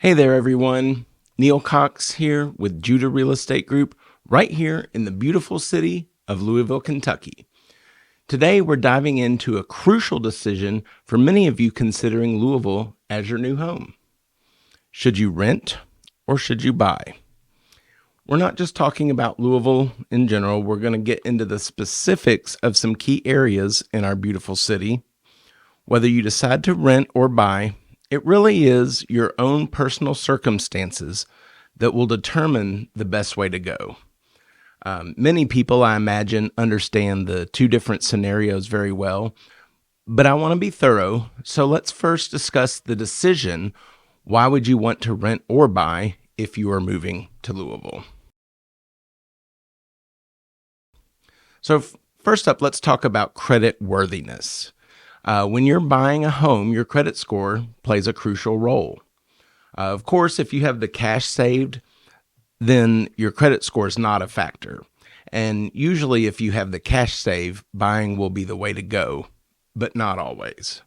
Hey there, everyone. Neal Cox here with Judah Real Estate Group, right here in the beautiful city of Louisville, Kentucky. Today, we're diving into a crucial decision for many of you considering Louisville as your new home. Should you rent or should you buy? We're not just talking about Louisville in general. We're going to get into the specifics of some key areas in our beautiful city. Whether you decide to rent or buy, it really is your own personal circumstances that will determine the best way to go. Many people, I imagine, understand the two different scenarios very well, but I want to be thorough. So let's first discuss the decision. Why would you want to rent or buy if you are moving to Louisville? So first up, let's talk about credit worthiness. When you're buying a home, your credit score plays a crucial role. Of course, if you have the cash saved, then your credit score is not a factor. And usually if you have the cash saved, buying will be the way to go, but not always.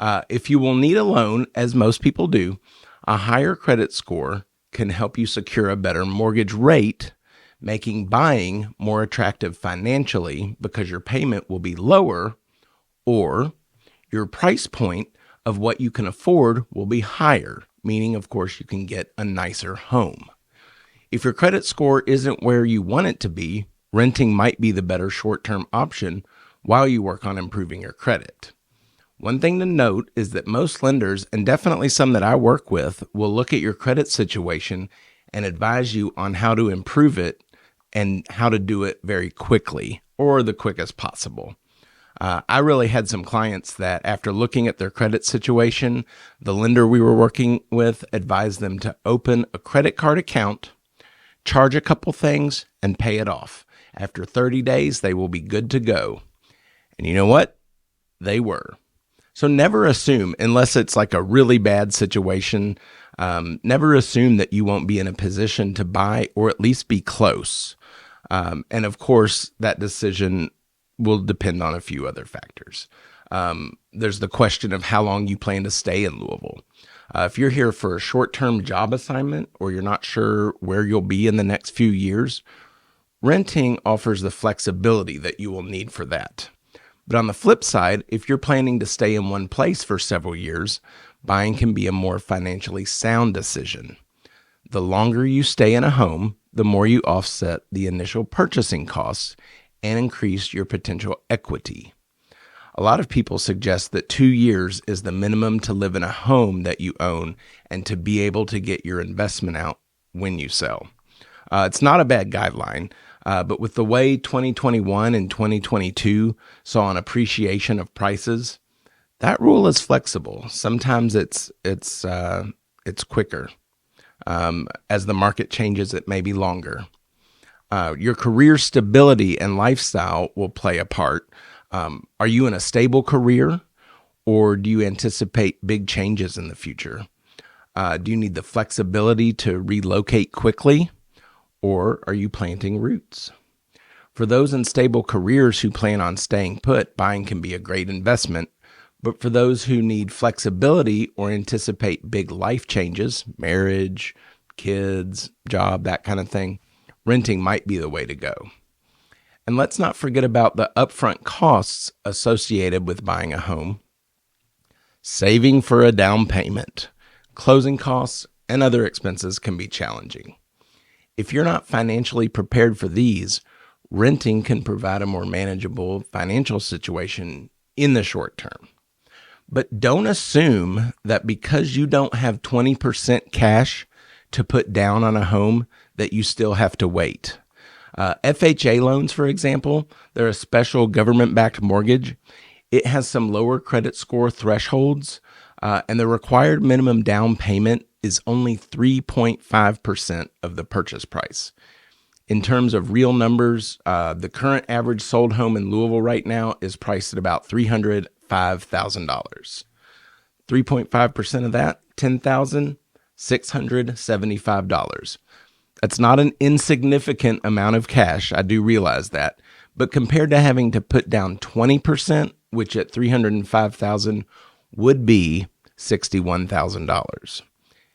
If you will need a loan, as most people do, a higher credit score can help you secure a better mortgage rate, making buying more attractive financially because your payment will be lower, or your price point of what you can afford will be higher, meaning, of course, you can get a nicer home. If your credit score isn't where you want it to be, renting might be the better short-term option while you work on improving your credit. One thing to note is that most lenders, and definitely some that I work with, will look at your credit situation and advise you on how to improve it and how to do it very quickly or the quickest possible. I really had some clients that after looking at their credit situation, the lender we were working with advised them to open a credit card account, charge a couple things, and pay it off. After 30 days, they will be good to go. And you know what? They were. So never assume, unless it's like a really bad situation, never assume that you won't be in a position to buy or at least be close. And of course, that decision will depend on a few other factors. There's the question of how long you plan to stay in Louisville. If you're here for a short-term job assignment or you're not sure where you'll be in the next few years, renting offers the flexibility that you will need for that. But on the flip side, if you're planning to stay in one place for several years, buying can be a more financially sound decision. The longer you stay in a home, the more you offset the initial purchasing costs and increase your potential equity. A lot of people suggest that 2 years is the minimum to live in a home that you own and to be able to get your investment out when you sell. It's not a bad guideline, but with the way 2021 and 2022 saw an appreciation of prices, that rule is flexible. Sometimes it's quicker. As the market changes, it may be longer. Your career stability and lifestyle will play a part. Are you in a stable career, or do you anticipate big changes in the future? Do you need the flexibility to relocate quickly, or are you planting roots? For those in stable careers who plan on staying put, buying can be a great investment. But for those who need flexibility or anticipate big life changes, marriage, kids, job, that kind of thing, renting might be the way to go. And let's not forget about the upfront costs associated with buying a home. Saving for a down payment, closing costs, and other expenses can be challenging. If you're not financially prepared for these, renting can provide a more manageable financial situation in the short term. But don't assume that because you don't have 20% cash to put down on a home that you still have to wait. FHA loans, for example, they're a special government-backed mortgage. It has some lower credit score thresholds, and the required minimum down payment is only 3.5% of the purchase price. In terms of real numbers, the current average sold home in Louisville right now is priced at about $305,000. 3.5% of that, $10,675. That's not an insignificant amount of cash. I do realize that. But compared to having to put down 20%, which at $305,000 would be $61,000.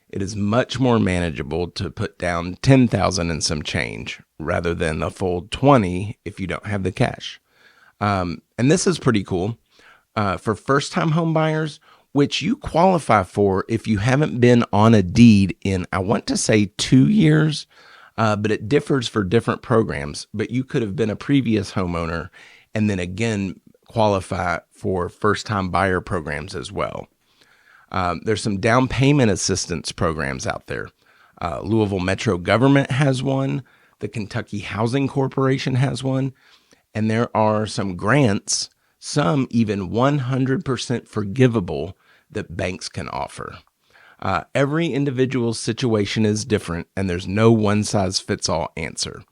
It is much more manageable to put down 10,000 and some change rather than a full 20 if you don't have the cash. And this is pretty cool for first-time home buyers, which you qualify for if you haven't been on a deed in, I want to say 2 years, but it differs for different programs. But you could have been a previous homeowner and then again qualify for first-time buyer programs as well. There's some down payment assistance programs out there. Louisville Metro government has one. The Kentucky Housing Corporation has one. And there are some grants, some even 100% forgivable, that banks can offer. Every individual's situation is different, and there's no one-size-fits-all answer.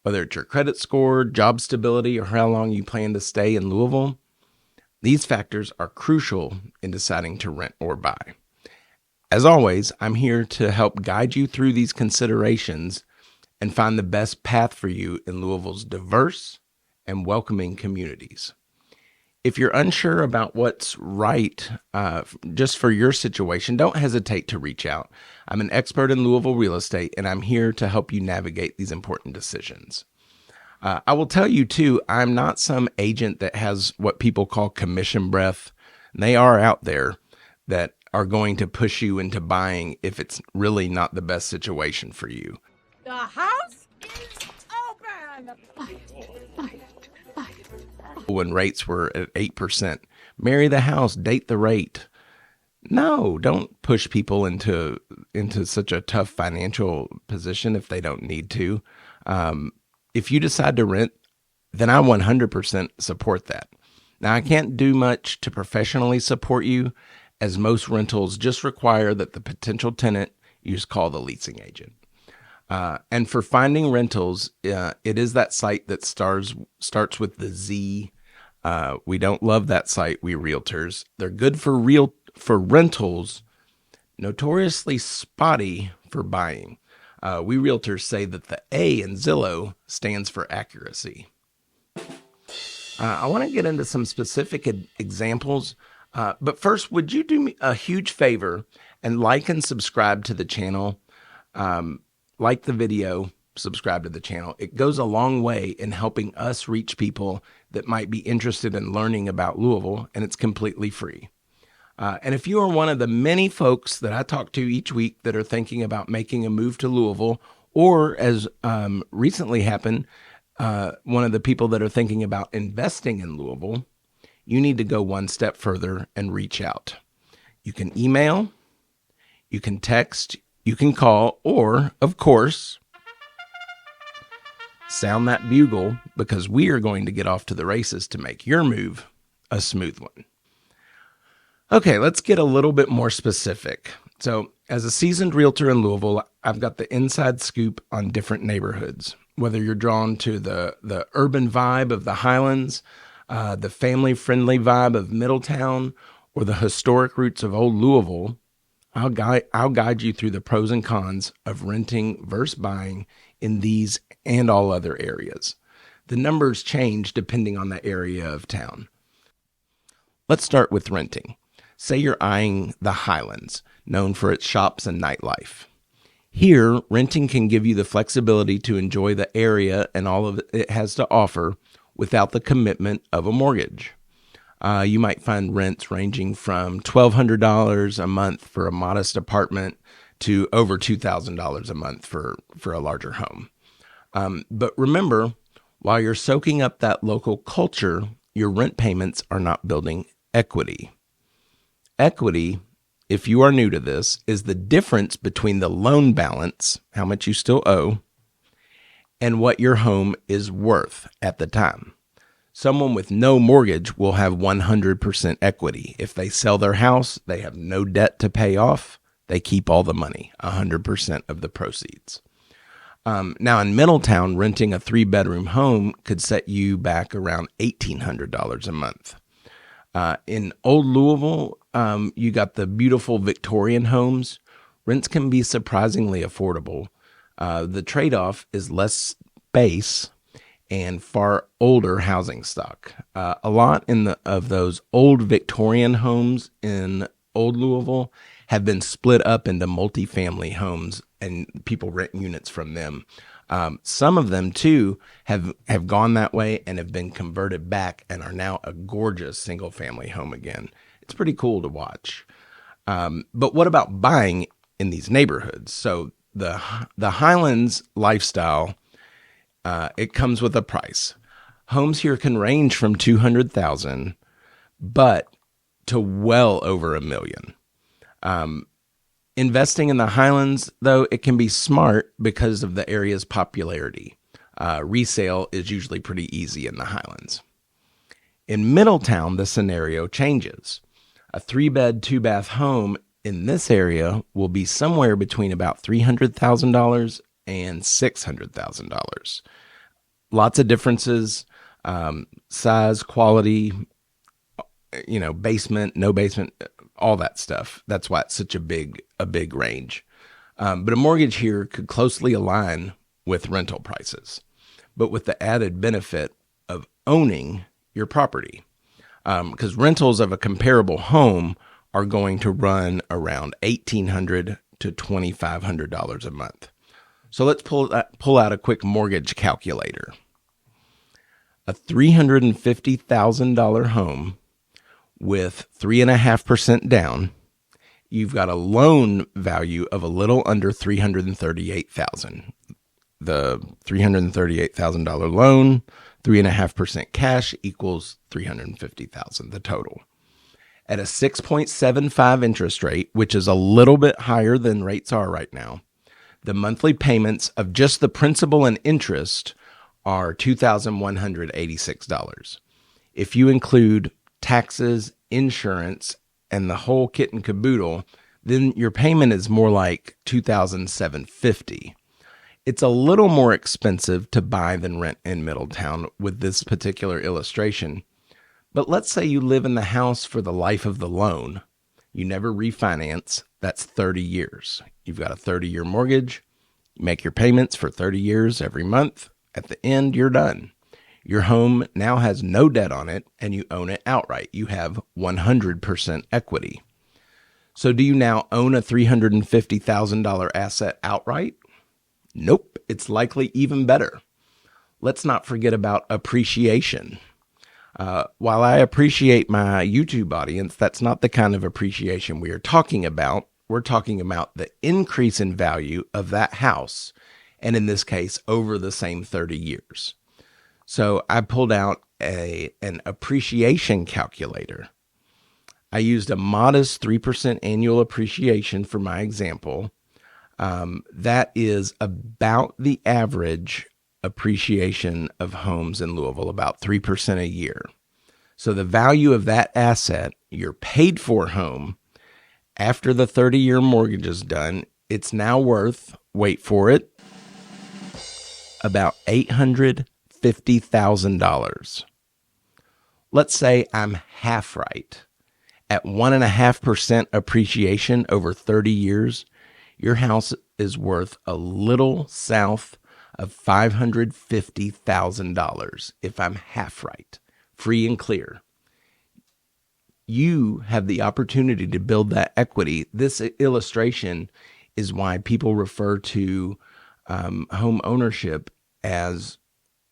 Whether it's your credit score, job stability, or how long you plan to stay in Louisville, these factors are crucial in deciding to rent or buy. As always, I'm here to help guide you through these considerations and find the best path for you in Louisville's diverse and welcoming communities. If you're unsure about what's right just for your situation, don't hesitate to reach out. I'm an expert in Louisville real estate, and I'm here to help you navigate these important decisions. I will tell you, too, I'm not some agent that has what people call commission breath. They are out there that are going to push you into buying if it's really not the best situation for you. The house is open! When rates were at 8%, marry the house, date the rate. No, don't push people into such a tough financial position if they don't need to. If you decide to rent, then I 100% support that. Now, I can't do much to professionally support you, as most rentals just require that the potential tenant you just call the leasing agent. And for finding rentals, it is that site that starts with the Z. We don't love that site, we realtors. They're good for rentals, notoriously spotty for buying. We realtors say that the A in Zillow stands for accuracy. I want to get into some specific examples, but first, would you do me a huge favor and like and subscribe to the channel? Like the video, subscribe to the channel. It goes a long way in helping us reach people that might be interested in learning about Louisville, and it's completely free. And if you are one of the many folks that I talk to each week that are thinking about making a move to Louisville, or as recently happened, one of the people that are thinking about investing in Louisville, you need to go one step further and reach out. You can email, you can text, you can call, or, of course, sound that bugle, because we are going to get off to the races to make your move a smooth one. Okay, let's get a little bit more specific. So, as a seasoned realtor in Louisville, I've got the inside scoop on different neighborhoods. Whether you're drawn to the urban vibe of the Highlands, the family-friendly vibe of Middletown, or the historic roots of old Louisville, I'll guide you through the pros and cons of renting versus buying in these and all other areas. The numbers change depending on the area of town. Let's start with renting. Say you're eyeing the Highlands, known for its shops and nightlife. Here, renting can give you the flexibility to enjoy the area and all of it has to offer without the commitment of a mortgage. You might find rents ranging from $1,200 a month for a modest apartment to over $2,000 a month for a larger home. But remember, while you're soaking up that local culture, your rent payments are not building equity. Equity, if you are new to this, is the difference between the loan balance, how much you still owe, and what your home is worth at the time. Someone with no mortgage will have 100% equity. If they sell their house, they have no debt to pay off. They keep all the money, 100% of the proceeds. Now in Middletown, renting a 3-bedroom home could set you back around $1,800 a month. In Old Louisville, you got the beautiful Victorian homes. Rents can be surprisingly affordable. The trade-off is less space and far older housing stock. A lot of those old Victorian homes in Old Louisville have been split up into multifamily homes and people rent units from them. Some of them too have gone that way and have been converted back and are now a gorgeous single family home again. It's pretty cool to watch. But what about buying in these neighborhoods? So the Highlands lifestyle, it comes with a price. Homes here can range from $200,000, but to well over $1 million. Investing in the Highlands, though, it can be smart because of the area's popularity. Resale is usually pretty easy in the Highlands. In Middletown, the scenario changes. A 3-bed, 2-bath home in this area will be somewhere between about $300,000 and $600,000. Lots of differences, size, quality, basement, no basement, all that stuff. That's why it's such a big range. But a mortgage here could closely align with rental prices, but with the added benefit of owning your property. Because rentals of a comparable home are going to run around $1,800 to $2,500 a month. So let's pull out a quick mortgage calculator. A $350,000 home with 3.5% down, you've got a loan value of a little under $338,000. The $338,000 loan, 3.5% cash equals $350,000, the total. At a 6.75 interest rate, which is a little bit higher than rates are right now, the monthly payments of just the principal and interest are $2,186. If you include taxes, insurance, and the whole kit and caboodle, then your payment is more like $2,750. It's a little more expensive to buy than rent in Middletown with this particular illustration. But let's say you live in the house for the life of the loan. You never refinance. That's 30 years. You've got a 30-year mortgage. You make your payments for 30 years every month. At the end, you're done. Your home now has no debt on it, and you own it outright. You have 100% equity. So do you now own a $350,000 asset outright? Nope, it's likely even better. Let's not forget about appreciation. While I appreciate my YouTube audience, that's not the kind of appreciation we are talking about. We're talking about the increase in value of that house, and in this case, over the same 30 years. So I pulled out an appreciation calculator. I used a modest 3% annual appreciation for my example. That is about the average appreciation of homes in Louisville, about 3% a year. So the value of that asset, your paid for home, after the 30-year mortgage is done, it's now worth, wait for it, about $850,000. Let's say I'm half right. At 1.5% appreciation over 30 years, your house is worth a little south of $550,000 if I'm half right, free and clear. You have the opportunity to build that equity. This illustration is why people refer to home ownership as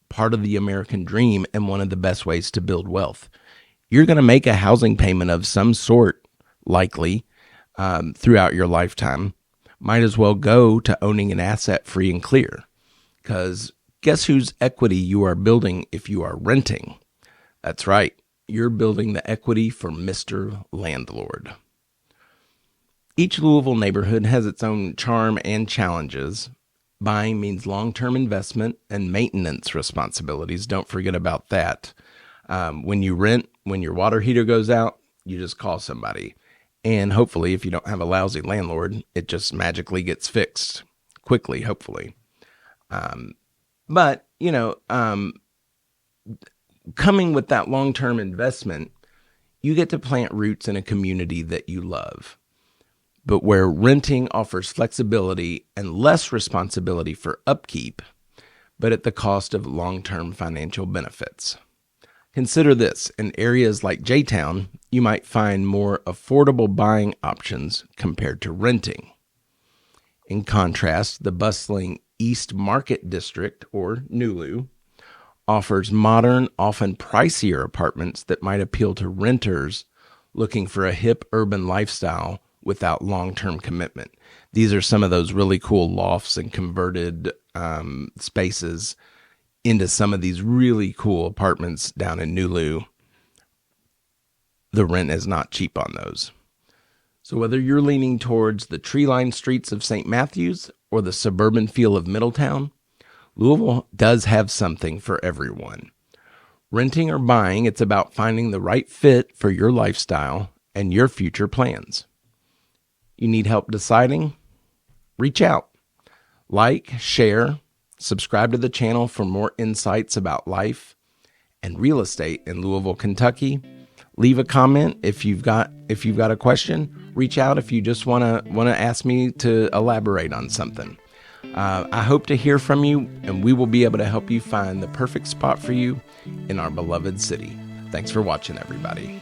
part of the American dream and one of the best ways to build wealth. You're going to make a housing payment of some sort, likely, throughout your lifetime. Might as well go to owning an asset free and clear. Because guess whose equity you are building if you are renting? That's right. You're building the equity for Mr. Landlord. Each Louisville neighborhood has its own charm and challenges. Buying means long-term investment and maintenance responsibilities. Don't forget about that. When you rent, when your water heater goes out, you just call somebody. And hopefully, if you don't have a lousy landlord, it just magically gets fixed quickly, hopefully. But coming with that long-term investment, you get to plant roots in a community that you love. But where renting offers flexibility and less responsibility for upkeep, but at the cost of long-term financial benefits. Consider this: in areas like J-Town, you might find more affordable buying options compared to renting. In contrast, the bustling East Market District, or NULU, offers modern, often pricier apartments that might appeal to renters looking for a hip urban lifestyle without long-term commitment. These are some of those really cool lofts and converted spaces into some of these really cool apartments down in NULU. The rent is not cheap on those. So whether you're leaning towards the tree-lined streets of St. Matthews or the suburban feel of Middletown, Louisville does have something for everyone. Renting or buying, it's about finding the right fit for your lifestyle and your future plans. You need help deciding? Reach out. Like, share, subscribe to the channel for more insights about life and real estate in Louisville, Kentucky. Leave a comment if you've got a question. Reach out if you just want to ask me to elaborate on something. I hope to hear from you, and we will be able to help you find the perfect spot for you in our beloved city. Thanks for watching, everybody.